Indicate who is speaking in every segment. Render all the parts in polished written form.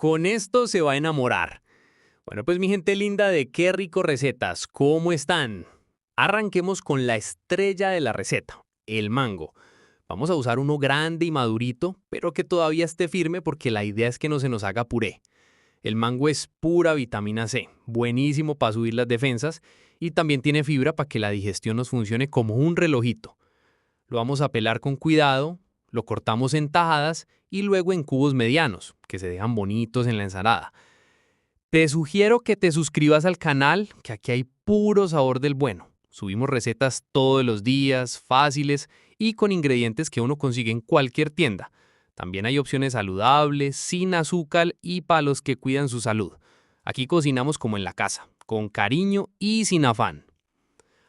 Speaker 1: Con esto se va a enamorar. Bueno, pues mi gente linda de Qué Rico Recetas, ¿cómo están? Arranquemos con la estrella de la receta, el mango. Vamos a usar uno grande y madurito, pero que todavía esté firme porque la idea es que no se nos haga puré. El mango es pura vitamina C, buenísimo para subir las defensas y también tiene fibra para que la digestión nos funcione como un relojito. Lo vamos a pelar con cuidado, lo cortamos en tajadas y luego en cubos medianos, que se dejan bonitos en la ensalada. Te sugiero que te suscribas al canal, que aquí hay puro sabor del bueno. Subimos recetas todos los días, fáciles y con ingredientes que uno consigue en cualquier tienda. También hay opciones saludables, sin azúcar y para los que cuidan su salud. Aquí cocinamos como en la casa, con cariño y sin afán.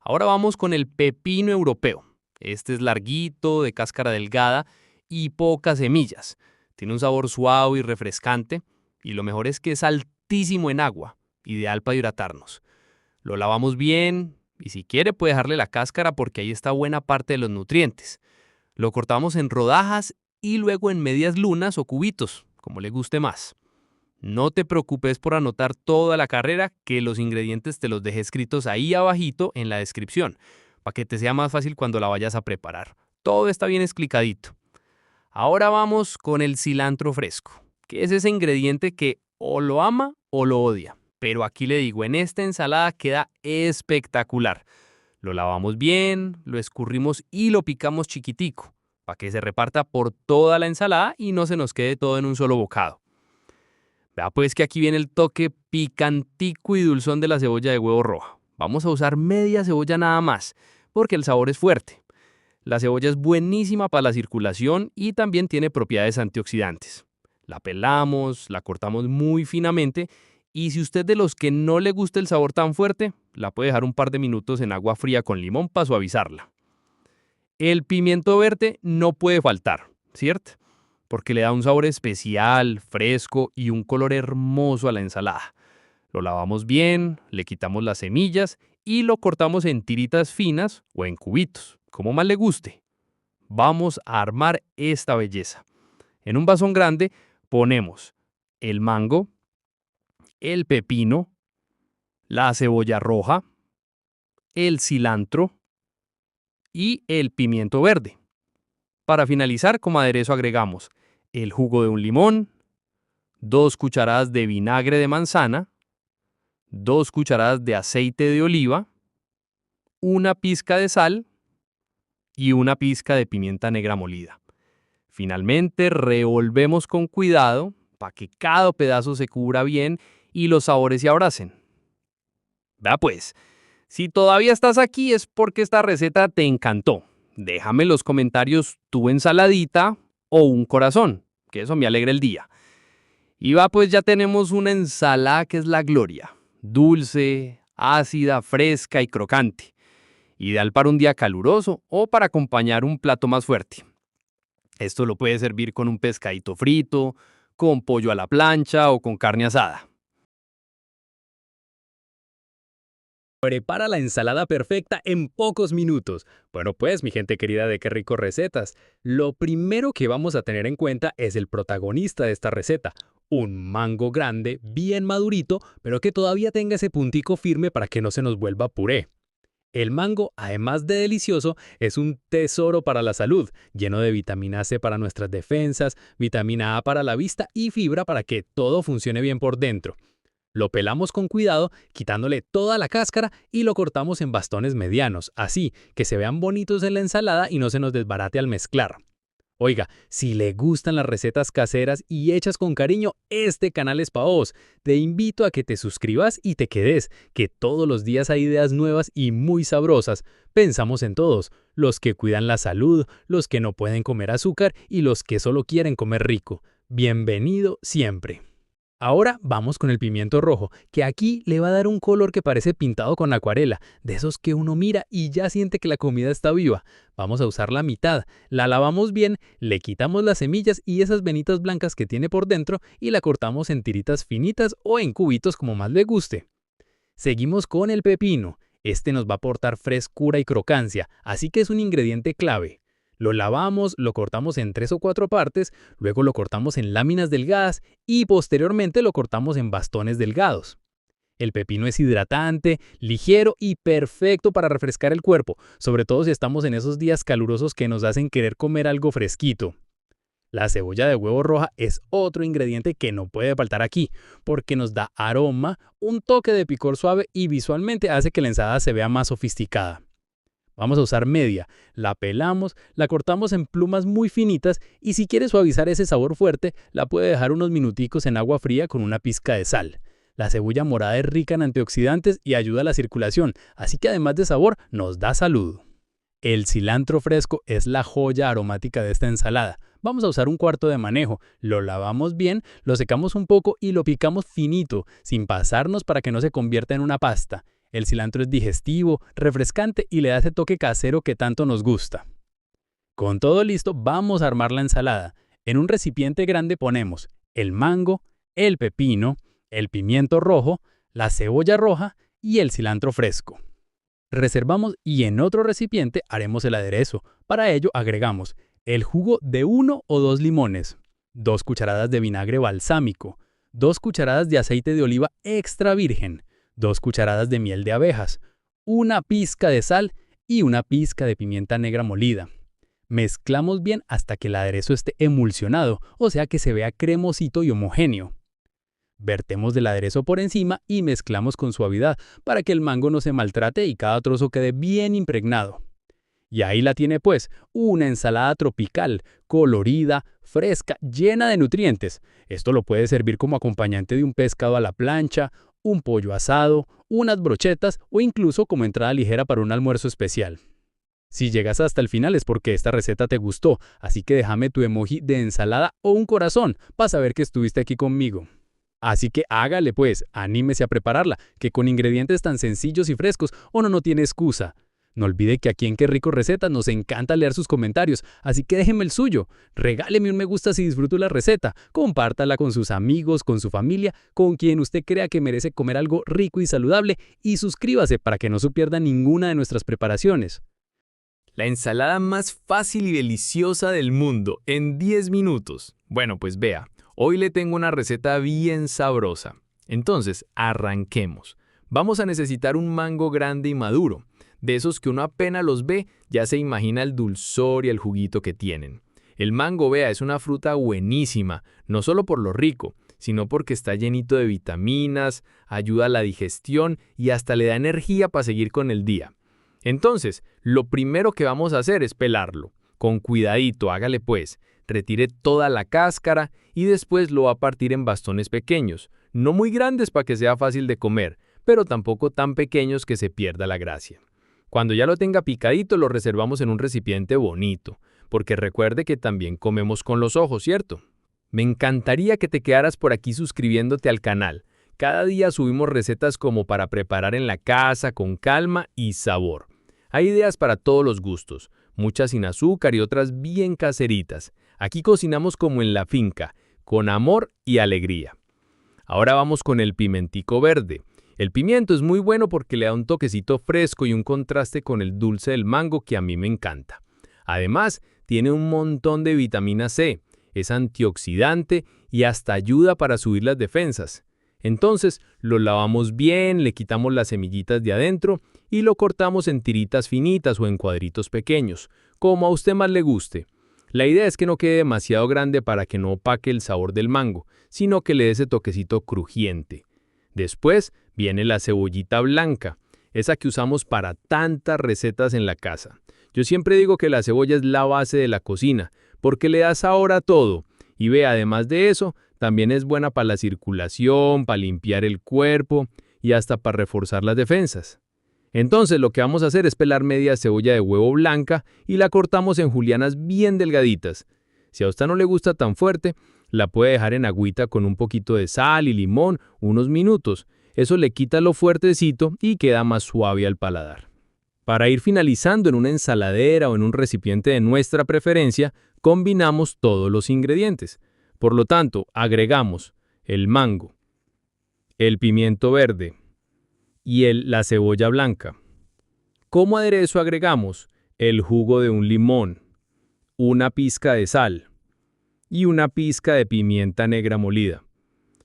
Speaker 1: Ahora vamos con el pepino europeo. Este es larguito, de cáscara delgada y pocas semillas. Tiene un sabor suave y refrescante y lo mejor es que es altísimo en agua, ideal para hidratarnos. Lo lavamos bien y si quiere puede dejarle la cáscara porque ahí está buena parte de los nutrientes. Lo cortamos en rodajas y luego en medias lunas o cubitos, como le guste más. No te preocupes por anotar toda la carrera, que los ingredientes te los dejé escritos ahí abajito en la descripción, para que te sea más fácil cuando la vayas a preparar. Todo está bien explicadito. Ahora vamos con el cilantro fresco, que es ese ingrediente que o lo ama o lo odia. Pero aquí le digo, en esta ensalada queda espectacular. Lo lavamos bien, lo escurrimos y lo picamos chiquitico, para que se reparta por toda la ensalada y no se nos quede todo en un solo bocado. Vea pues que aquí viene el toque picantico y dulzón de la cebolla de huevo roja. Vamos a usar media cebolla nada más, porque el sabor es fuerte. La cebolla es buenísima para la circulación y también tiene propiedades antioxidantes. La pelamos, la cortamos muy finamente y si usted de los que no le gusta el sabor tan fuerte, la puede dejar un par de minutos en agua fría con limón para suavizarla. El pimiento verde no puede faltar, ¿cierto? Porque le da un sabor especial, fresco y un color hermoso a la ensalada. Lo lavamos bien, le quitamos las semillas y lo cortamos en tiritas finas o en cubitos, como más le guste. Vamos a armar esta belleza. En un vasón grande ponemos el mango, el pepino, la cebolla roja, el cilantro y el pimiento verde. Para finalizar, como aderezo agregamos el jugo de un limón, 2 cucharadas de vinagre de manzana, 2 cucharadas de aceite de oliva, una pizca de sal y una pizca de pimienta negra molida. Finalmente, revolvemos con cuidado para que cada pedazo se cubra bien y los sabores se abracen. Vea pues, si todavía estás aquí es porque esta receta te encantó. Déjame en los comentarios tu ensaladita o un corazón, que eso me alegra el día. Y va, pues ya tenemos una ensalada que es la gloria. Dulce, ácida, fresca y crocante. Ideal para un día caluroso o para acompañar un plato más fuerte. Esto lo puedes servir con un pescadito frito, con pollo a la plancha o con carne asada. Prepara la ensalada perfecta en pocos minutos. Bueno pues, mi gente querida de Qué Rico Recetas, lo primero que vamos a tener en cuenta es el protagonista de esta receta. Un mango grande, bien madurito, pero que todavía tenga ese puntico firme para que no se nos vuelva puré. El mango, además de delicioso, es un tesoro para la salud, lleno de vitamina C para nuestras defensas, vitamina A para la vista y fibra para que todo funcione bien por dentro. Lo pelamos con cuidado, quitándole toda la cáscara y lo cortamos en bastones medianos, así que se vean bonitos en la ensalada y no se nos desbarate al mezclar. Oiga, si le gustan las recetas caseras y hechas con cariño, este canal es para vos. Te invito a que te suscribas y te quedes, que todos los días hay ideas nuevas y muy sabrosas. Pensamos en todos, los que cuidan la salud, los que no pueden comer azúcar y los que solo quieren comer rico. Bienvenido siempre. Ahora vamos con el pimiento rojo, que aquí le va a dar un color que parece pintado con acuarela, de esos que uno mira y ya siente que la comida está viva. Vamos a usar la mitad, la lavamos bien, le quitamos las semillas y esas venitas blancas que tiene por dentro y la cortamos en tiritas finitas o en cubitos como más le guste. Seguimos con el pepino. Este nos va a aportar frescura y crocancia, así que es un ingrediente clave.
Speaker 2: Lo lavamos, lo cortamos en 3 o 4 partes, luego lo cortamos en láminas delgadas y posteriormente lo cortamos en bastones delgados. El pepino es hidratante, ligero y perfecto para refrescar el cuerpo, sobre todo si estamos en esos días calurosos que nos hacen querer comer algo fresquito. La cebolla de huevo roja es otro ingrediente que no puede faltar aquí, porque nos da aroma, un toque de picor suave y visualmente hace que la ensalada se vea más sofisticada. Vamos a usar media, la pelamos, la cortamos en plumas muy finitas y si quiere suavizar ese sabor fuerte, la puede dejar unos minuticos en agua fría con una pizca de sal. La cebolla morada es rica en antioxidantes y ayuda a la circulación, así que además de sabor, nos da salud. El cilantro fresco es la joya aromática de esta ensalada. Vamos a usar un cuarto de manejo, lo lavamos bien, lo secamos un poco y lo picamos finito, sin pasarnos para que no se convierta en una pasta. El cilantro es digestivo, refrescante y le da ese toque casero que tanto nos gusta. Con todo listo, vamos a armar la ensalada. En un recipiente grande ponemos el mango, el pepino, el pimiento rojo, la cebolla roja y el cilantro fresco. Reservamos y en otro recipiente haremos el aderezo. Para ello agregamos el jugo de 1 o 2 limones, 2 cucharadas de vinagre balsámico, 2 cucharadas de aceite de oliva extra virgen, 2 cucharadas de miel de abejas, una pizca de sal y una pizca de pimienta negra molida. Mezclamos bien hasta que el aderezo esté emulsionado, o sea que se vea cremosito y homogéneo. Vertemos del aderezo por encima y mezclamos con suavidad para que el mango no se maltrate y cada trozo quede bien impregnado. Y ahí la tiene pues, una ensalada tropical, colorida, fresca, llena de nutrientes. Esto lo puede servir como acompañante de un pescado a la plancha, un pollo asado, unas brochetas o incluso como entrada ligera para un almuerzo especial. Si llegas hasta el final es porque esta receta te gustó, así que déjame tu emoji de ensalada o un corazón para saber que estuviste aquí conmigo. Así que hágale pues, anímese a prepararla, que con ingredientes tan sencillos y frescos uno no tiene excusa. No olvide que aquí en Qué Rico Recetas nos encanta leer sus comentarios, así que déjeme el suyo. Regáleme un me gusta si disfrutó la receta, compártala con sus amigos, con su familia, con quien usted crea que merece comer algo rico y saludable y suscríbase para que no se pierda ninguna de nuestras preparaciones.
Speaker 1: La ensalada más fácil y deliciosa del mundo, en 10 minutos. Bueno, pues vea, hoy le tengo una receta bien sabrosa. Entonces, arranquemos. Vamos a necesitar un mango grande y maduro. De esos que uno apenas los ve, ya se imagina el dulzor y el juguito que tienen. El mango, vea, es una fruta buenísima, no solo por lo rico, sino porque está llenito de vitaminas, ayuda a la digestión y hasta le da energía para seguir con el día. Entonces, lo primero que vamos a hacer es pelarlo. Con cuidadito, hágale pues. Retire toda la cáscara y después lo va a partir en bastones pequeños, no muy grandes para que sea fácil de comer, pero tampoco tan pequeños que se pierda la gracia. Cuando ya lo tenga picadito, lo reservamos en un recipiente bonito, porque recuerde que también comemos con los ojos, ¿cierto? Me encantaría que te quedaras por aquí suscribiéndote al canal. Cada día subimos recetas como para preparar en la casa con calma y sabor. Hay ideas para todos los gustos, muchas sin azúcar y otras bien caseritas. Aquí cocinamos como en la finca, con amor y alegría. Ahora vamos con el pimentico verde. El pimiento es muy bueno porque le da un toquecito fresco y un contraste con el dulce del mango que a mí me encanta. Además, tiene un montón de vitamina C, es antioxidante y hasta ayuda para subir las defensas. Entonces, lo lavamos bien, le quitamos las semillitas de adentro y lo cortamos en tiritas finitas o en cuadritos pequeños, como a usted más le guste. La idea es que no quede demasiado grande para que no opaque el sabor del mango, sino que le dé ese toquecito crujiente. Después viene la cebollita blanca, esa que usamos para tantas recetas en la casa. Yo siempre digo que la cebolla es la base de la cocina, porque le da sabor a todo. Y ve, además de eso, también es buena para la circulación, para limpiar el cuerpo y hasta para reforzar las defensas. Entonces lo que vamos a hacer es pelar media cebolla de huevo blanca y la cortamos en julianas bien delgaditas. Si a usted no le gusta tan fuerte, la puede dejar en agüita con un poquito de sal y limón unos minutos. Eso le quita lo fuertecito y queda más suave al paladar. Para ir finalizando en una ensaladera o en un recipiente de nuestra preferencia, combinamos todos los ingredientes. Por lo tanto, agregamos el mango, el pimiento verde y la cebolla blanca. Como aderezo agregamos el jugo de un limón,
Speaker 3: una pizca de sal y una pizca de pimienta negra molida.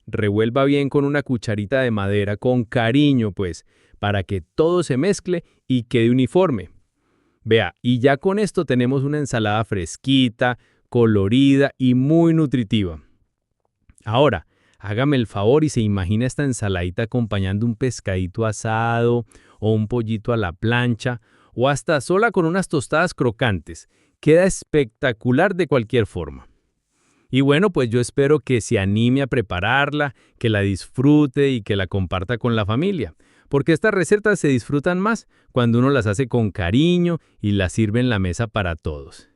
Speaker 3: Revuelva bien con una cucharita de madera con cariño, pues, para que todo se mezcle y quede uniforme. Vea, y ya con esto tenemos una ensalada fresquita, colorida y muy nutritiva. Ahora, hágame el favor y se imagina esta ensaladita acompañando un pescadito asado o un pollito a la plancha o hasta sola con unas tostadas crocantes. Queda espectacular de cualquier forma. Y bueno, pues yo espero que se anime a prepararla, que la disfrute y que la comparta con la familia, porque estas recetas se disfrutan más cuando uno las hace con cariño y las sirve en la mesa para todos.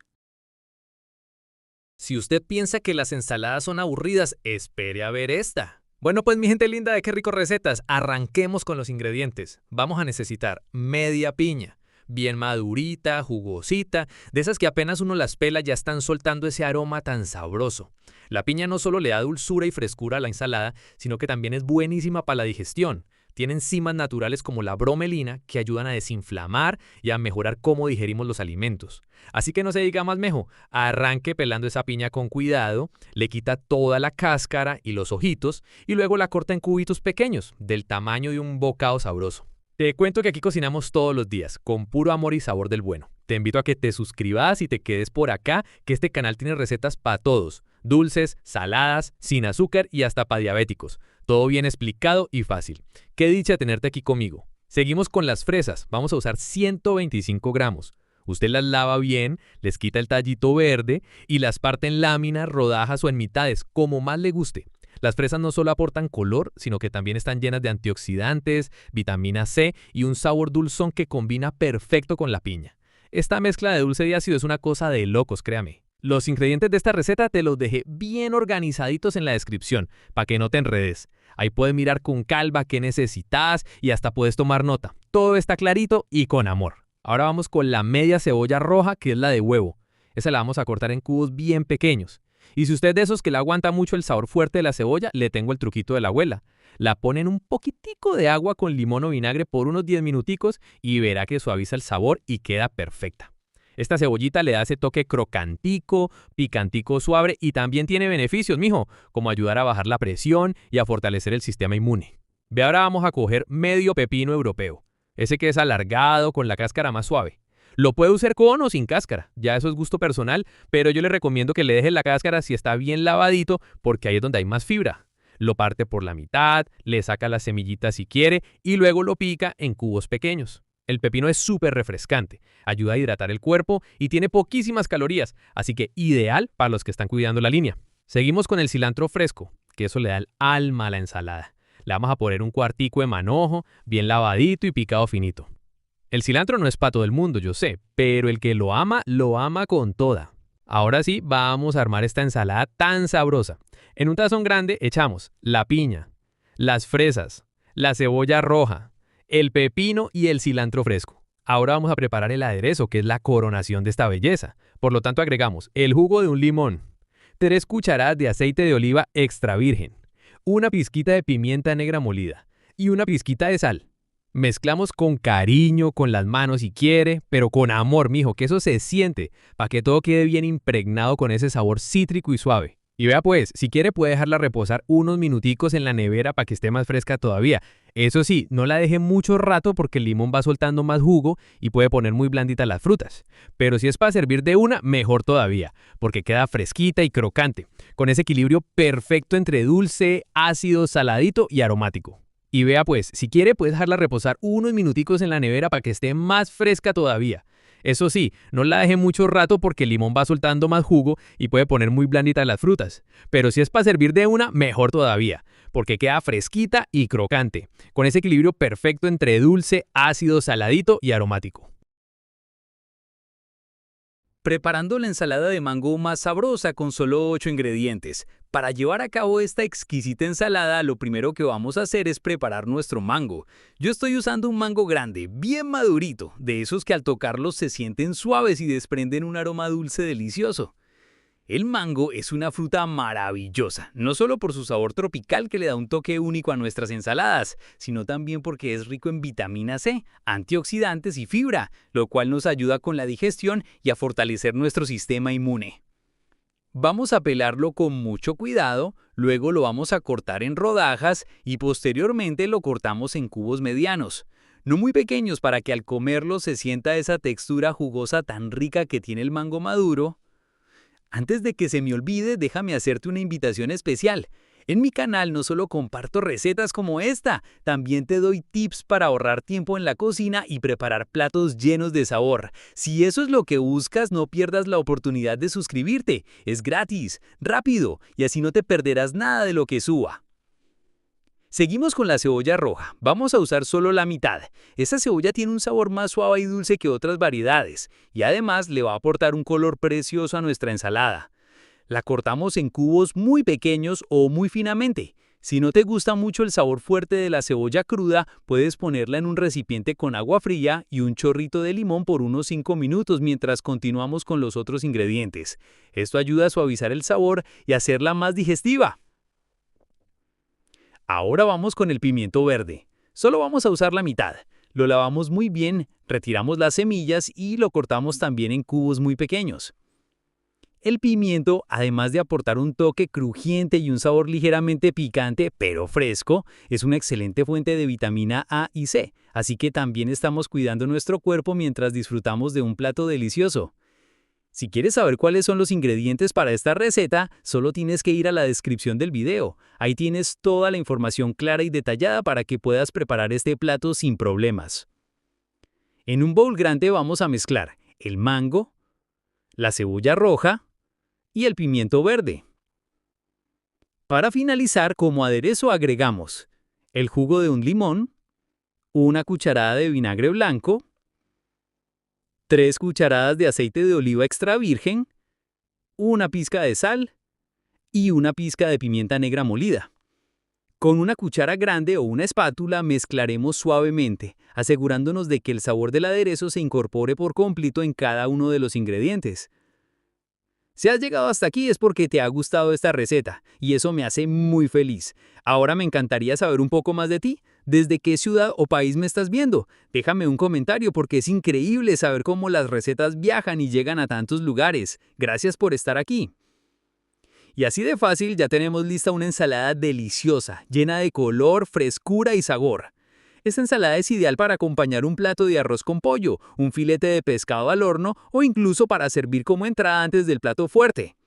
Speaker 1: Si usted piensa que las ensaladas son aburridas, espere a ver esta. Bueno, pues mi gente linda de Qué Rico Recetas, arranquemos con los ingredientes. Vamos a necesitar media piña, bien madurita, jugosita, de esas que apenas uno las pela ya están soltando ese aroma tan sabroso. La piña no solo le da dulzura y frescura a la ensalada, sino que también es buenísima para la digestión. Tiene enzimas naturales como la bromelina que ayudan a desinflamar y a mejorar cómo digerimos los alimentos. Así que no se diga más mejo, arranque pelando esa piña con cuidado, le quita toda la cáscara y los ojitos y luego la corta en cubitos pequeños, del tamaño de un bocado sabroso. Te cuento que aquí cocinamos todos los días, con puro amor y sabor del bueno. Te invito a que te suscribas y te quedes por acá, que este canal tiene recetas para todos. Dulces, saladas, sin azúcar y hasta para diabéticos. Todo bien explicado y fácil. Qué dicha tenerte aquí conmigo. Seguimos con las fresas. Vamos a usar 125 gramos. Usted las lava bien, les quita el tallito verde y las parte en láminas, rodajas o en mitades, como más le guste. Las fresas no solo aportan color, sino que también están llenas de antioxidantes, vitamina C y un sabor dulzón que combina perfecto con la piña. Esta mezcla de dulce y ácido es una cosa de locos, créame. Los ingredientes de esta receta te los dejé bien organizaditos en la descripción, para que no te enredes. Ahí puedes mirar con calma qué necesitas y hasta puedes tomar nota. Todo está clarito y con amor. Ahora vamos con la media cebolla roja, que es la de huevo. Esa la vamos a cortar en cubos bien pequeños. Y si usted es de esos que le aguanta mucho el sabor fuerte de la cebolla, le tengo el truquito de la abuela. La pone en un poquitico de agua con limón o vinagre por unos 10 minuticos y verá que suaviza el sabor y queda perfecta. Esta cebollita le da ese toque crocantico, picantico suave y también tiene beneficios, mijo, como ayudar a bajar la presión y a fortalecer el sistema inmune. Ve, ahora vamos a coger medio pepino europeo, ese que es alargado con la cáscara más suave. Lo puede usar con o sin cáscara, ya eso es gusto personal, pero yo le recomiendo que le deje la cáscara si está bien lavadito porque ahí es donde hay más fibra. Lo parte por la mitad, le saca las semillitas si quiere y luego lo pica en cubos pequeños. El pepino es súper refrescante, ayuda a hidratar el cuerpo y tiene poquísimas calorías, así que ideal para los que están cuidando la línea. Seguimos con el cilantro fresco, que eso le da el alma a la ensalada. Le vamos a poner un cuartico de manojo, bien lavadito y picado finito. El cilantro no es para todo el mundo, yo sé, pero el que lo ama con toda. Ahora sí, vamos a armar esta ensalada tan sabrosa. En un tazón grande echamos la piña, las fresas, la cebolla roja, el pepino y el cilantro fresco. Ahora vamos a preparar el aderezo, que es la coronación de esta belleza. Por lo tanto, agregamos el jugo de un limón, 3 cucharadas de aceite de oliva extra virgen, una pizquita de pimienta negra molida y una pizquita de sal. Mezclamos con cariño, con las manos si quiere, pero con amor, mijo, que eso se siente, para que todo quede bien impregnado con ese sabor cítrico y suave. Y vea pues, si quiere puede dejarla reposar unos minuticos en la nevera para que esté más fresca todavía. Eso sí, no la deje mucho rato porque el limón va soltando más jugo y puede poner muy blanditas las frutas. Pero si es para servir de una, mejor todavía, porque queda fresquita y crocante, con ese equilibrio perfecto entre dulce, ácido, saladito y aromático. Y vea pues, si quiere puede dejarla reposar unos minuticos en la nevera para que esté más fresca todavía. Eso sí, no la deje mucho rato porque el limón va soltando más jugo y puede poner muy blanditas las frutas. Pero si es para servir de una, mejor todavía, porque queda fresquita y crocante, con ese equilibrio perfecto entre dulce, ácido, saladito y aromático.
Speaker 2: Preparando la ensalada de mango más sabrosa con solo 8 ingredientes. Para llevar a cabo esta exquisita ensalada, lo primero que vamos a hacer es preparar nuestro mango. Yo estoy usando un mango grande, bien madurito, de esos que al tocarlos se sienten suaves y desprenden un aroma dulce delicioso. El mango es una fruta maravillosa, no solo por su sabor tropical que le da un toque único a nuestras ensaladas, sino también porque es rico en vitamina C, antioxidantes y fibra, lo cual nos ayuda con la digestión y a fortalecer nuestro sistema inmune. Vamos a pelarlo con mucho cuidado, luego lo vamos a cortar en rodajas y posteriormente lo cortamos en cubos medianos. No muy pequeños para que al comerlo se sienta esa textura jugosa tan rica que tiene el mango maduro. Antes de que se me olvide, déjame hacerte una invitación especial. En mi canal no solo comparto recetas como esta, también te doy tips para ahorrar tiempo en la cocina y preparar platos llenos de sabor. Si eso es lo que buscas, no pierdas la oportunidad de suscribirte. Es gratis, rápido y así no te perderás nada de lo que suba. Seguimos con la cebolla roja. Vamos a usar solo la mitad. Esta cebolla tiene un sabor más suave y dulce que otras variedades y además le va a aportar un color precioso a nuestra ensalada. La cortamos en cubos muy pequeños o muy finamente. Si no te gusta mucho el sabor fuerte de la cebolla cruda, puedes ponerla en un recipiente con agua fría y un chorrito de limón por unos 5 minutos mientras continuamos con los otros ingredientes. Esto ayuda a suavizar el sabor y a hacerla más digestiva. Ahora vamos con el pimiento verde. Solo vamos a usar la mitad. Lo lavamos muy bien, retiramos las semillas y lo cortamos también en cubos muy pequeños. El pimiento, además de aportar un toque crujiente y un sabor ligeramente picante, pero fresco, es una excelente fuente de vitamina A y C, así que también estamos cuidando nuestro cuerpo mientras disfrutamos de un plato delicioso. Si quieres saber cuáles son los ingredientes para esta receta, solo tienes que ir a la descripción del video. Ahí tienes toda la información clara y detallada para que puedas preparar este plato sin problemas. En un bowl grande vamos a mezclar el mango, la cebolla roja y el pimiento verde. Para finalizar, como aderezo agregamos el jugo de un limón, una cucharada de vinagre blanco, 3 cucharadas de aceite de oliva extra virgen, una pizca de sal y una pizca de pimienta negra molida. Con una cuchara grande o una espátula mezclaremos suavemente, asegurándonos de que el sabor del aderezo se incorpore por completo en cada uno de los ingredientes. Si has llegado hasta aquí es porque te ha gustado esta receta, y eso me hace muy feliz. Ahora me encantaría saber un poco más de ti. ¿Desde qué ciudad o país me estás viendo? Déjame un comentario porque es increíble saber cómo las recetas viajan y llegan a tantos lugares. Gracias por estar aquí. Y así de fácil ya tenemos lista una ensalada deliciosa, llena de color, frescura y sabor. Esta ensalada es ideal para acompañar un plato de arroz con pollo, un filete de pescado al horno o incluso para servir como entrada antes del plato fuerte.